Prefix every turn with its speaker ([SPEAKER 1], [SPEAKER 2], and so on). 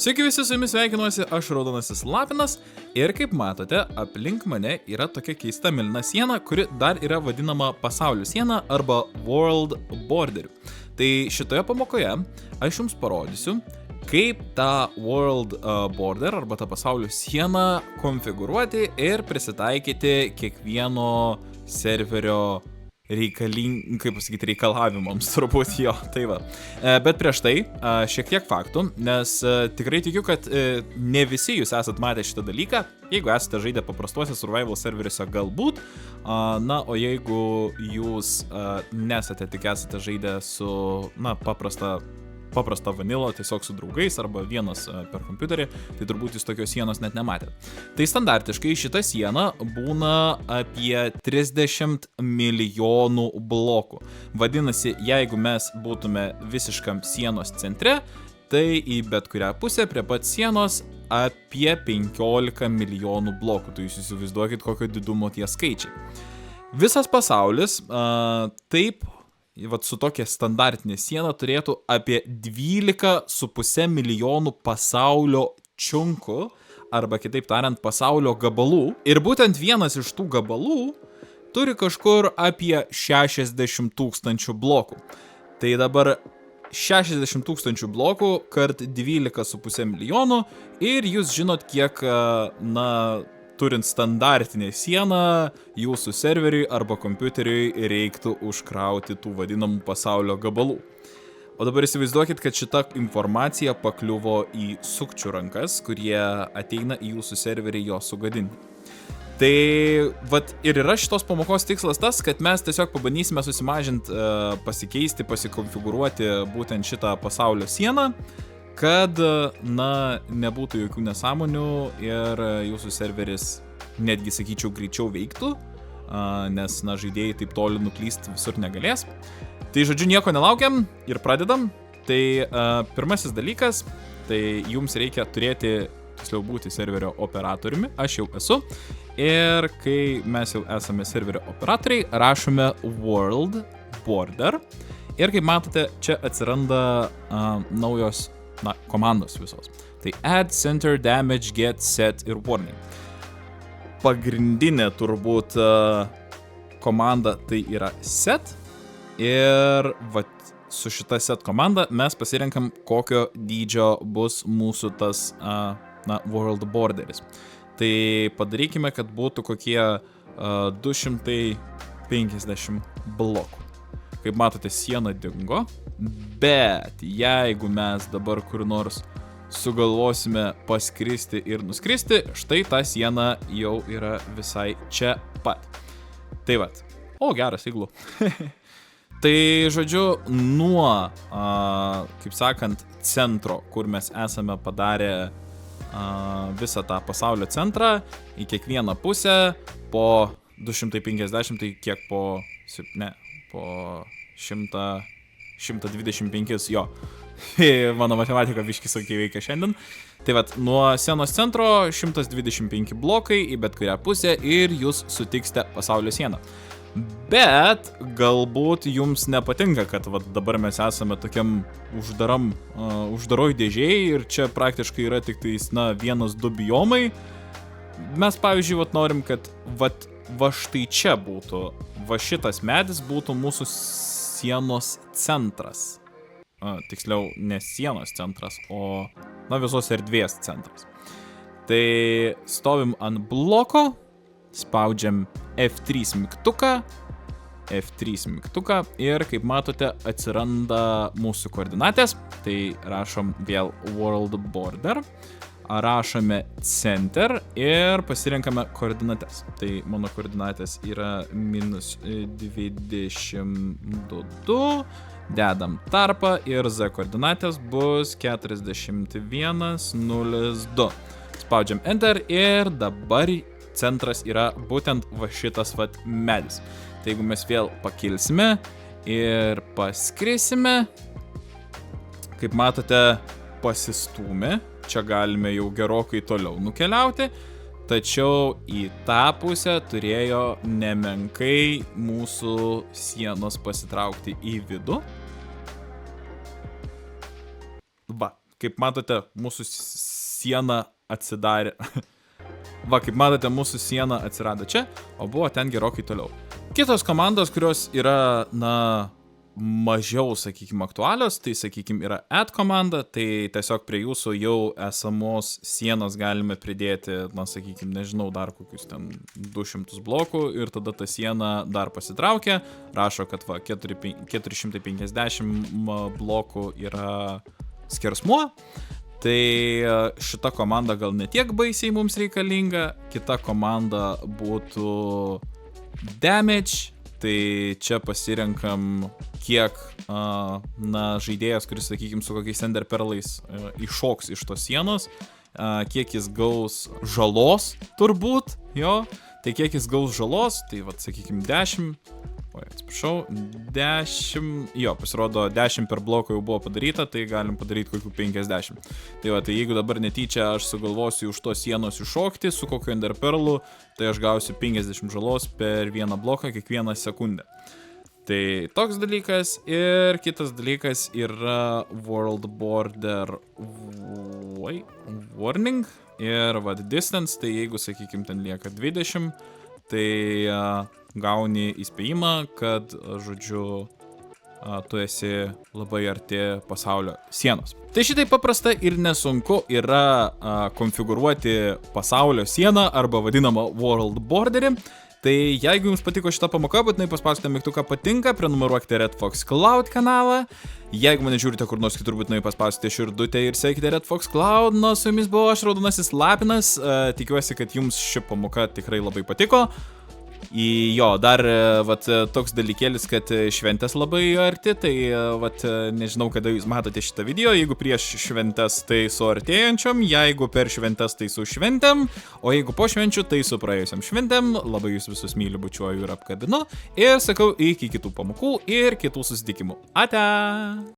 [SPEAKER 1] Sveiki visi, su jumis sveikinuosi, aš Raudonasis Lapinas ir kaip matote, aplink mane yra tokia keista mėlyna siena, kuri dar yra vadinama pasaulio siena arba World Border. Tai šitoje pamokoje aš jums parodysiu, kaip tą World Border arba tą pasaulio sieną konfigūruoti ir prisitaikyti kiekvieno serverio reikalavimams, turbūt jo, tai va. Bet prieš tai šiek tiek faktų, nes tikrai tikiu, kad ne visi jūs esat matę šitą dalyką. Jeigu esate žaidę paprastuose survival serveriuose galbūt, na, o jeigu jūs nesate tik esate žaidę su, na, paprasta vanilo, tiesiog su draugais arba vienas per kompiuterį, tai turbūt jūs tokios sienos net nematėte. Tai standartiškai šita siena būna apie 30 milijonų blokų. Vadinasi, jeigu mes būtume visiškam sienos centre, tai į bet kurią pusę prie pat sienos apie 15 milijonų blokų. Tai jūs įsivaizduokit, kokio didumo tie skaičiai. Visas pasaulis taip vat su tokia standartinė siena turėtų apie 12,5 milijonų pasaulio čiunkų, arba kitaip tariant pasaulio gabalų. Ir būtent vienas iš tų gabalų turi kažkur apie 60 tūkstančių blokų. Tai dabar 60 tūkstančių blokų kart 12,5 milijonų ir jūs žinot, kiek, na, turint standartinę sieną, jūsų serveriui arba kompiuteriui reiktų užkrauti tų vadinamų pasaulio gabalų. O dabar įsivaizduokit, kad šita informacija pakliuvo į sukčių rankas, kurie ateina į jūsų serverį jo sugadinti. Tai vat ir yra šitos pamokos tikslas tas, kad mes tiesiog pabandysime susimažinti, pasikeisti, pasikonfigūruoti būtent šitą pasaulio sieną, kad, na, nebūtų jokių nesąmonių ir jūsų serveris netgi, sakyčiau, greičiau veiktų, nes, na, žaidėjai taip toli nuklyst visur negalės. Tai, žodžiu, nieko nelaukiam ir pradedam. Tai pirmasis dalykas, tai jums reikia turėti, tiksliau būti serverio operatoriumi, aš jau esu. Ir kai mes jau esame serverio operatoriai, rašome World Border. Ir kaip matote, čia atsiranda naujos komandos visos. Tai add, center, damage, get, set ir warning. Pagrindinė turbūt komanda tai yra set. Ir vat su šita set komanda mes pasirenkam, kokio dydžio bus mūsų tas world borderis. Tai padarykime, kad būtų kokie 250 blokų. Kaip matote, siena dingo, bet jeigu mes dabar kur nors sugalvosime paskristi ir nuskristi, štai ta siena jau yra visai čia pat. Tai vat. O, geras iglu. Tai, žodžiu, nuo, kaip sakant, centro, kur mes esame padarę visą tą pasaulio centrą, į kiekvieną pusę po 250, tai kiek po 125, jo. Mano matematika biški sunkiai veikia šiandien. Tai vat, nuo sienos centro 125 blokai į bet kurią pusę ir jūs sutiksite pasaulio sieną. Bet galbūt jums nepatinka, kad vat, dabar mes esame tokiam uždaroj dėžėj ir čia praktiškai yra tik tais, na, 1-2 biomai. Mes, pavyzdžiui, vat, norim, kad va štai čia būtų, va šitas medis būtų mūsų sienos centras. Tiksliau, ne sienos centras, o, na, visos erdvės centras. Tai stovim ant bloko, spaudžiam F3 mygtuką ir, kaip matote, atsiranda mūsų koordinatės. Tai rašom vėl World Border. Rašome center ir pasirenkame koordinates. Tai mano koordinatės yra -22, dedam tarpą ir Z koordinatės bus 41,02. Spaudžiam enter ir dabar centras yra būtent va šitas vat medis. Tai jeigu mes vėl pakilsime ir paskrisime, kaip matote, pasistūmė. Čia galime jau gerokai toliau nukeliauti, tačiau į tą pusę turėjo nemenkai mūsų sienos pasitraukti į vidų. Va, kaip matote, mūsų siena atsidarė. Va, kaip matote, mūsų siena atsirado čia, o buvo ten gerokai toliau. Kitos komandos, kurios yra, na, mažiau, sakykime, aktualios, tai, sakykime, yra add komanda, tai tiesiog prie jūsų jau esamos sienos galime pridėti, na, sakykime, nežinau, dar kokius ten 200 blokų ir tada ta siena dar pasitraukia, rašo, kad va, 450 blokų yra skersmuo, tai šita komanda gal netiek baisiai mums reikalinga, kita komanda būtų damage, tai čia pasirenkam kiek, na, žaidėjas, kuris, sakykime, su kokiais ender perlais iššoks iš tos sienos, kiek jis gaus žalos, turbūt, jo, tai kiek jis gaus žalos, tai, vat, sakykime, 10, atsiprašau, 10, jo, pasirodo, 10 per bloką jau buvo padaryta, tai galim padaryti kokių 50. Tai va, tai jeigu dabar netyčia aš sugalvosiu už tos sienos iššokti su kokiu ender perlu, tai aš gausiu 50 žalos per vieną bloką kiekvieną sekundę. Tai toks dalykas ir kitas dalykas yra World Border Warning ir va, distance, tai jeigu, sakykime, ten lieka 20, tai gauni įspėjimą, kad, žodžiu, tu esi labai arti pasaulio sienos. Tai šitai paprasta ir nesunku yra konfigūruoti pasaulio sieną arba vadinamą World Borderį. Tai jeigu jums patiko šita pamoka, būtinai paspauskite mygtuką patinka, prenumeruokite Red Fox Cloud kanalą. Jeigu mane žiūrite kur nors kitur, būtinai paspauskite širdutę ir sekite Red Fox Cloud. Na, su jumis buvo aš, Raudonasis Lapinas. Tikiuosi, kad jums ši pamoka tikrai labai patiko. Jo, dar, vat, toks dalykėlis, kad šventės labai arti, tai, vat, nežinau, kada jūs matote šitą video, jeigu prieš šventės, tai su artėjančiom, jeigu per šventės, tai su šventėm, o jeigu po švenčių, tai su praėjusiam šventėm, labai jūs visus myliu, bučiuoju ir apkabinu, ir sakau iki kitų pamokų ir kitų susitikimų. Ate!